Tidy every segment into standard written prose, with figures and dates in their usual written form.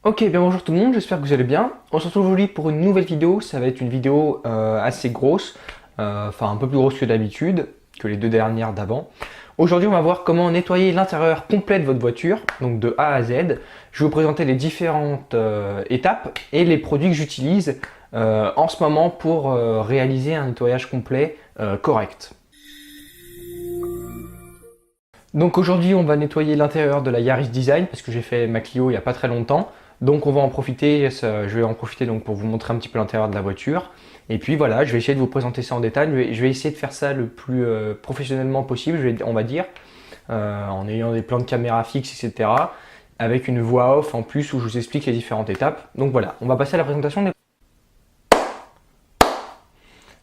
Ok, bien bonjour tout le monde, j'espère que vous allez bien. On se retrouve aujourd'hui pour une nouvelle vidéo, ça va être une vidéo assez grosse, enfin un peu plus grosse que d'habitude, que les deux dernières d'avant. Aujourd'hui on va voir comment nettoyer l'intérieur complet de votre voiture, donc de A à Z. Je vais vous présenter les différentes étapes et les produits que j'utilise en ce moment pour réaliser un nettoyage complet correct. Donc aujourd'hui on va nettoyer l'intérieur de la Yaris Design parce que j'ai fait ma Clio il n'y a pas très longtemps. Donc on va en profiter, je vais en profiter donc pour vous montrer un petit peu l'intérieur de la voiture. Et puis voilà, je vais essayer de vous présenter ça en détail. Je vais essayer de faire ça le plus professionnellement possible, on va dire, en ayant des plans de caméra fixes, etc. Avec une voix off en plus où je vous explique les différentes étapes. Donc voilà, on va passer à la présentation des...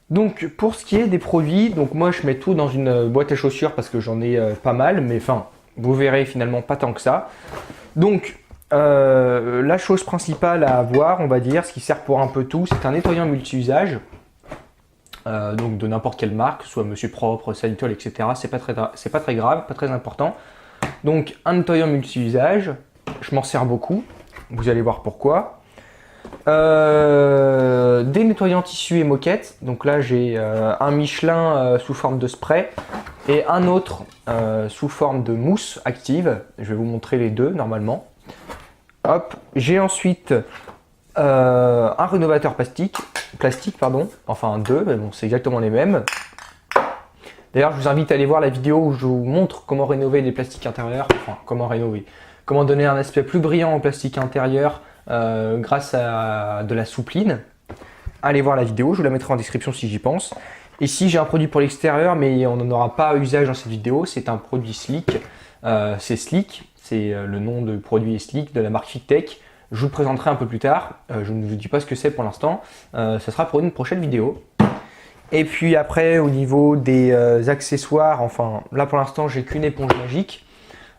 Donc pour ce qui est des produits, donc moi je mets tout dans une boîte à chaussures parce que j'en ai pas mal, mais enfin vous verrez finalement pas tant que ça. Donc la chose principale à avoir, on va dire, ce qui sert pour un peu tout, c'est un nettoyant multi-usage. Donc de n'importe quelle marque, que ce soit Monsieur Propre, Sanitol, etc. C'est pas très grave, pas très important. Donc un nettoyant multi-usage, je m'en sers beaucoup, vous allez voir pourquoi. Des nettoyants tissu et moquette, donc là j'ai un Michelin sous forme de spray et un autre sous forme de mousse active. Je vais vous montrer les deux normalement. Hop, j'ai ensuite un rénovateur plastique, pardon, enfin deux, mais bon c'est exactement les mêmes. D'ailleurs je vous invite à aller voir la vidéo où je vous montre comment rénover les plastiques intérieurs, enfin comment rénover, comment donner un aspect plus brillant au plastique intérieur grâce à de la soupline. Allez voir la vidéo, je vous la mettrai en description si j'y pense. Ici j'ai un produit pour l'extérieur mais on n'en aura pas usage dans cette vidéo, c'est un produit Slick, c'est Slick, c'est le nom de produit Slick de la marque Fictech. Je vous le présenterai un peu plus tard, je ne vous dis pas ce que c'est pour l'instant, ça sera pour une prochaine vidéo. Et puis après au niveau des accessoires, enfin là pour l'instant j'ai qu'une éponge magique.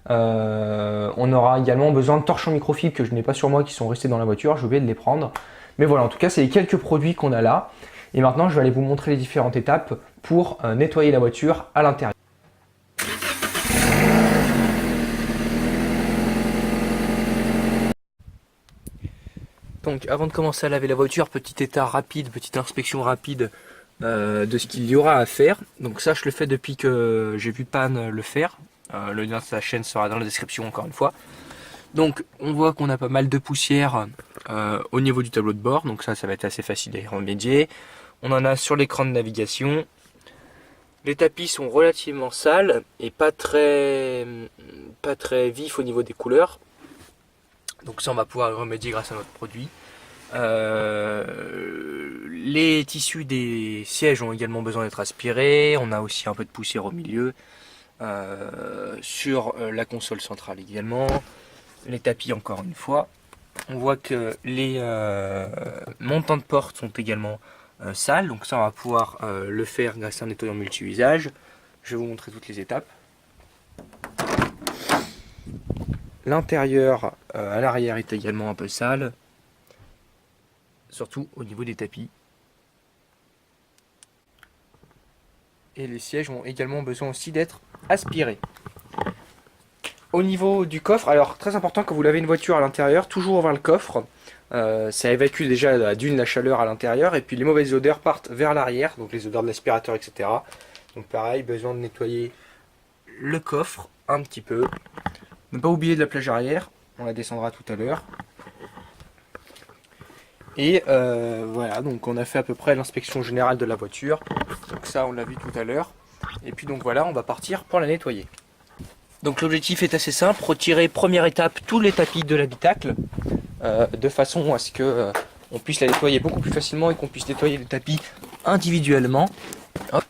On aura également besoin de torchons microfibre que je n'ai pas sur moi qui sont restés dans la voiture, j'ai oublié de les prendre. Mais voilà, en tout cas c'est les quelques produits qu'on a là. Et maintenant je vais aller vous montrer les différentes étapes pour nettoyer la voiture à l'intérieur. Donc avant de commencer à laver la voiture, petit état rapide, petite inspection rapide de ce qu'il y aura à faire. Donc ça je le fais depuis que j'ai vu Pan le faire. Le lien de sa chaîne sera dans la description encore une fois. Donc on voit qu'on a pas mal de poussière au niveau du tableau de bord. Donc ça va être assez facile à y remédier. On en a sur l'écran de navigation. Les tapis sont relativement sales et pas très vifs au niveau des couleurs. Donc ça on va pouvoir y remédier grâce à notre produit. Les tissus des sièges ont également besoin d'être aspirés. On a aussi un peu de poussière au milieu. Sur la console centrale également. Les tapis encore une fois. On voit que les montants de porte sont également sales. Donc ça on va pouvoir le faire grâce à un nettoyant multi-usage. Je vais vous montrer toutes les étapes. L'intérieur à l'arrière est également un peu sale. Surtout au niveau des tapis. Et les sièges ont également besoin aussi d'être aspirés. Au niveau du coffre, alors très important quand vous lavez une voiture à l'intérieur, toujours ouvrir le coffre. Ça évacue déjà d'une la chaleur à l'intérieur et puis les mauvaises odeurs partent vers l'arrière, donc les odeurs de l'aspirateur, etc. Donc pareil, besoin de nettoyer le coffre un petit peu. Ne pas oublier de la plage arrière, on la descendra tout à l'heure. Et voilà, donc on a fait à peu près l'inspection générale de la voiture. Donc ça on l'a vu tout à l'heure. Et puis donc voilà, on va partir pour la nettoyer. Donc l'objectif est assez simple, retirer première étape tous les tapis de l'habitacle de façon à ce que on puisse la nettoyer beaucoup plus facilement et qu'on puisse nettoyer les tapis individuellement. Hop.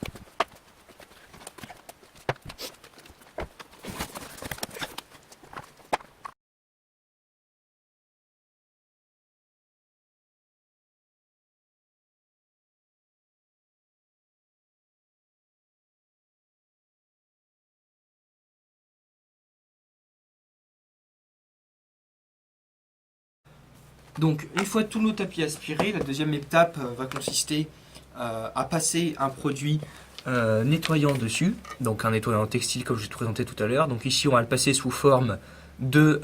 Donc une fois tous nos tapis aspirés, la deuxième étape va consister à passer un produit nettoyant dessus, donc un nettoyant textile comme je l'ai présenté tout à l'heure. Donc ici on va le passer sous forme de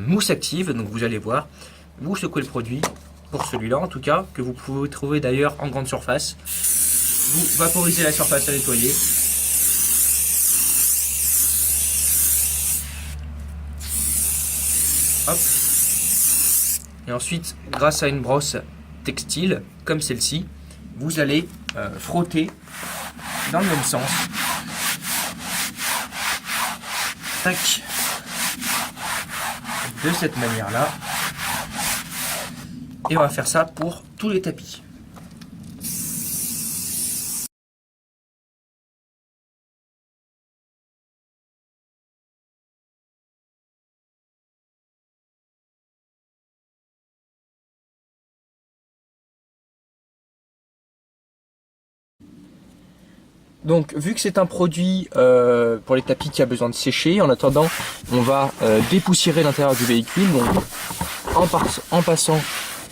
mousse active. Donc vous allez voir, vous secouez le produit, pour celui-là en tout cas, que vous pouvez trouver d'ailleurs en grande surface. Vous vaporisez la surface à nettoyer. Hop. Et ensuite, grâce à une brosse textile, comme celle-ci, vous allez frotter dans le même sens. Tac. De cette manière-là. Et on va faire ça pour tous les tapis. Donc vu que c'est un produit pour les tapis qui a besoin de sécher, en attendant on va dépoussiérer l'intérieur du véhicule, donc en passant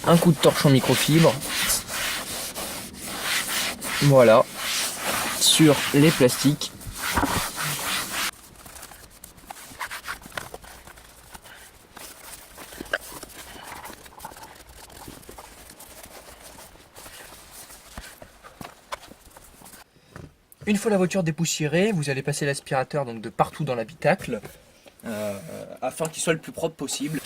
un coup de torchon microfibre, voilà, sur les plastiques. Une fois la voiture dépoussiérée, vous allez passer l'aspirateur donc de partout dans l'habitacle afin qu'il soit le plus propre possible.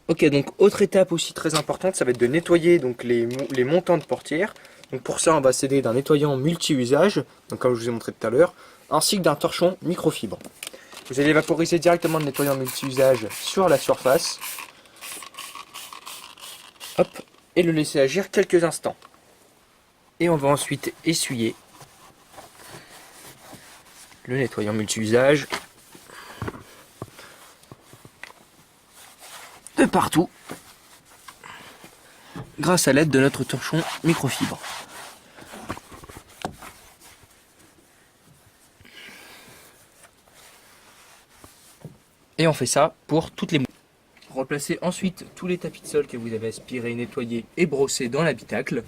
Ok, donc autre étape aussi très importante, ça va être de nettoyer donc les montants de portière. Donc pour ça, on va s'aider d'un nettoyant multi-usage, donc comme je vous ai montré tout à l'heure, ainsi que d'un torchon microfibre. Vous allez vaporiser directement le nettoyant multi-usage sur la surface. Hop, et le laisser agir quelques instants. Et on va ensuite essuyer le nettoyant multi-usage de partout grâce à l'aide de notre torchon microfibre. Et on fait ça pour toutes les mousses. Replacez ensuite tous les tapis de sol que vous avez aspirés, nettoyés et brossés dans l'habitacle.